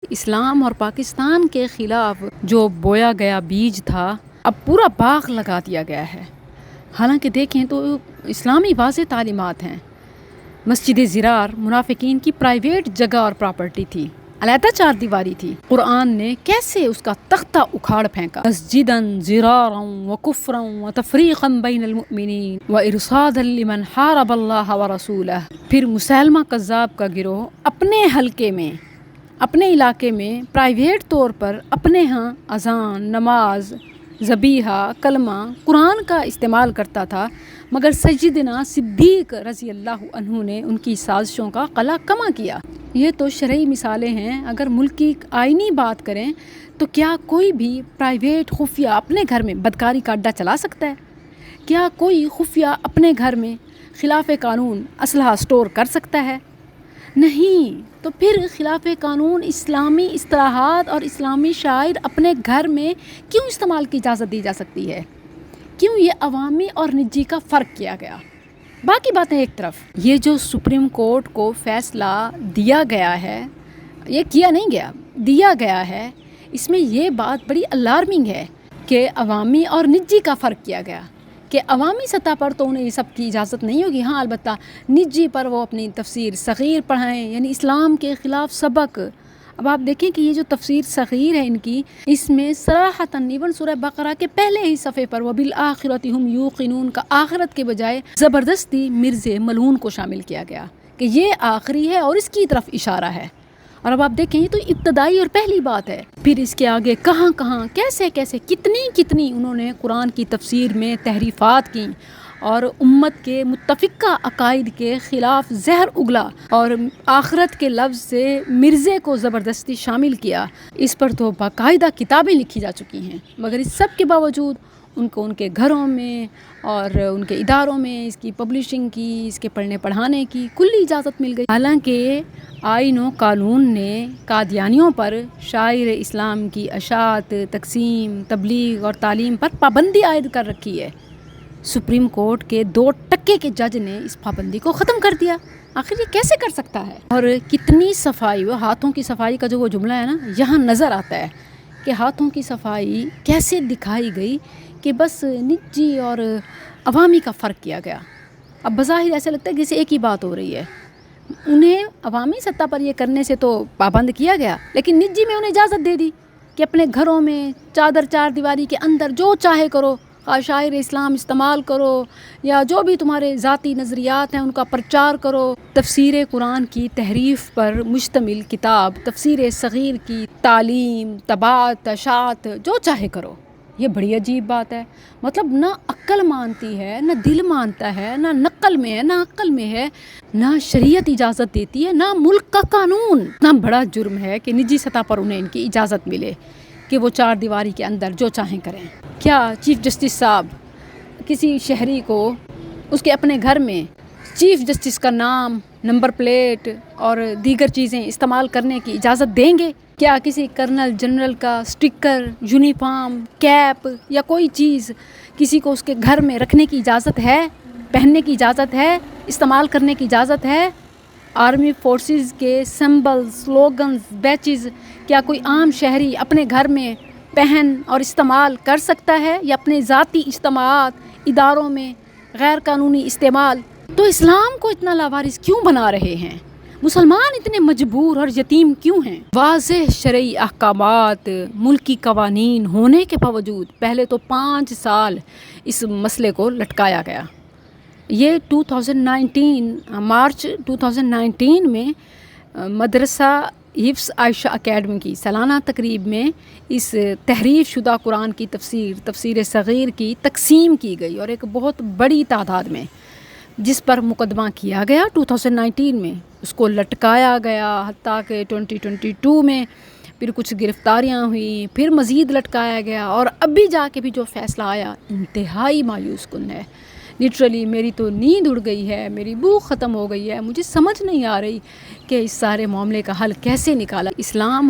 اسلام اور پاکستان کے خلاف جو بویا گیا بیج تھا اب پورا باغ لگا دیا گیا ہے۔ حالانکہ دیکھیں تو اسلامی واضح تعلیمات ہیں۔ مسجد زرار منافقین کی پرائیویٹ جگہ اور پراپرٹی تھی، علیحدہ چار دیواری تھی۔ قرآن نے کیسے اس کا تختہ اکھاڑ پھینکا۔ مسجداً زرارا وکفرا وتفریقا بین المؤمنین وارصادا لمن حارب اللہ ورسولہ۔ پھر مسلمہ کذاب کا گروہ اپنے حلقے میں، اپنے علاقے میں پرائیویٹ طور پر اپنے ہاں اذان، نماز، ذبیحہ، کلمہ، قرآن کا استعمال کرتا تھا، مگر سیدنا صدیق رضی اللہ عنہ نے ان کی سازشوں کا قلع کما کیا۔ یہ تو شرعی مثالیں ہیں۔ اگر ملک کی آئینی بات کریں تو کیا کوئی بھی پرائیویٹ خفیہ اپنے گھر میں بدکاری کا اڈہ چلا سکتا ہے؟ کیا کوئی خفیہ اپنے گھر میں خلاف قانون اسلحہ سٹور کر سکتا ہے؟ نہیں۔ تو پھر خلاف قانون اسلامی اصطلاحات اور اسلامی شاعر اپنے گھر میں کیوں استعمال کی اجازت دی جا سکتی ہے؟ کیوں یہ عوامی اور نجی کا فرق کیا گیا؟ باقی باتیں ایک طرف، یہ جو سپریم کورٹ کو فیصلہ دیا گیا ہے، یہ کیا نہیں گیا، دیا گیا ہے، اس میں یہ بات بڑی الارمنگ ہے کہ عوامی اور نجی کا فرق کیا گیا، کہ عوامی سطح پر تو انہیں یہ سب کی اجازت نہیں ہوگی، ہاں البتہ نجی پر وہ اپنی تفسیر صغیر پڑھائیں، یعنی اسلام کے خلاف سبق۔ اب آپ دیکھیں کہ یہ جو تفسیر صغیر ہے ان کی، اس میں صراحتاً ایون سورہ بقرہ کے پہلے ہی صفحے پر وَبِالْآخِرَةِ هُمْ يُوقِنُونَ کا آخرت کے بجائے زبردستی مرز ملعون کو شامل کیا گیا کہ یہ آخری ہے اور اس کی طرف اشارہ ہے۔ اور اب آپ دیکھیں یہ تو ابتدائی اور پہلی بات ہے، پھر اس کے آگے کہاں کہاں کیسے کیسے کتنی انہوں نے قرآن کی تفسیر میں تحریفات کی اور امت کے متفقہ عقائد کے خلاف زہر اگلا اور آخرت کے لفظ سے مرزے کو زبردستی شامل کیا۔ اس پر تو باقاعدہ کتابیں لکھی جا چکی ہیں، مگر اس سب کے باوجود ان کو ان کے گھروں میں اور ان کے اداروں میں اس کی پبلشنگ کی، اس کے پڑھنے پڑھانے کی کلی اجازت مل گئی۔ حالانکہ آئین و قانون نے قادیانیوں پر شاعر اسلام کی اشاعت، تقسیم، تبلیغ اور تعلیم پر پابندی عائد کر رکھی ہے۔ سپریم کورٹ کے 2% کے جج نے اس پابندی کو ختم کر دیا۔ آخر یہ کیسے کر سکتا ہے؟ اور کتنی صفائی، وہ ہاتھوں کی صفائی کا جو وہ جملہ ہے نا، یہاں نظر آتا ہے کہ ہاتھوں کی صفائی کیسے دکھائی گئی کہ بس نجی اور عوامی کا فرق کیا گیا۔ اب بظاہر ایسا لگتا ہے کہ جیسے ایک ہی بات ہو رہی ہے، انہیں عوامی سطح پر یہ کرنے سے تو پابند کیا گیا، لیکن نجی میں انہیں اجازت دے دی کہ اپنے گھروں میں چار دیواری کے اندر جو چاہے کرو، شاعر اسلام استعمال کرو یا جو بھی تمہارے ذاتی نظریات ہیں ان کا پرچار کرو۔ تفسیر قرآن کی تحریف پر مشتمل کتاب تفسیر صغیر کی تعلیم، طباعت، اشاعت جو چاہے کرو۔ یہ بڑی عجیب بات ہے، مطلب نہ عقل مانتی ہے، نہ دل مانتا ہے، نہ نقل میں ہے، نہ عقل میں ہے، نہ شریعت اجازت دیتی ہے، نہ ملک کا قانون۔ اتنا بڑا جرم ہے کہ نجی سطح پر انہیں ان کی اجازت ملے کہ وہ 4 دیواری کے اندر جو چاہیں کریں۔ کیا چیف جسٹس صاحب کسی شہری کو اس کے اپنے گھر میں چیف جسٹس کا نام، نمبر پلیٹ اور دیگر چیزیں استعمال کرنے کی اجازت دیں گے؟ کیا کسی کرنل جنرل کا سٹکر، یونیفارم، کیپ یا کوئی چیز کسی کو اس کے گھر میں رکھنے کی اجازت ہے، پہننے کی اجازت ہے، استعمال کرنے کی اجازت ہے؟ آرمی فورسز کے سمبل، سلوگنز، بیچز کیا کوئی عام شہری اپنے گھر میں پہن اور استعمال کر سکتا ہے، یا اپنے ذاتی اجتماعات، اداروں میں غیر قانونی استعمال؟ تو اسلام کو اتنا لاوارث کیوں بنا رہے ہیں؟ مسلمان اتنے مجبور اور یتیم کیوں ہیں؟ واضح شرعی احکامات، ملکی قوانین ہونے کے باوجود پہلے تو 5 سال اس مسئلے کو لٹکایا گیا۔ یہ 2019 مارچ 2019 میں مدرسہ حفظ عائشہ اکیڈمی کی سالانہ تقریب میں اس تحریف شدہ قرآن کی تفسیر صغیر کی تقسیم کی گئی، اور ایک بہت بڑی تعداد میں جس پر مقدمہ کیا گیا 2019 میں، اس کو لٹکایا گیا، حتیٰ کہ 2022 میں پھر کچھ گرفتاریاں ہوئیں، پھر مزید لٹکایا گیا، اور ابھی جا کے بھی جو فیصلہ آیا انتہائی مایوس کن ہے۔ لٹرلی میری تو نیند اڑ گئی ہے، میری بھوک ختم ہو گئی ہے، مجھے سمجھ نہیں آ رہی کہ اس سارے معاملے کا حل کیسے نکالا۔ اسلام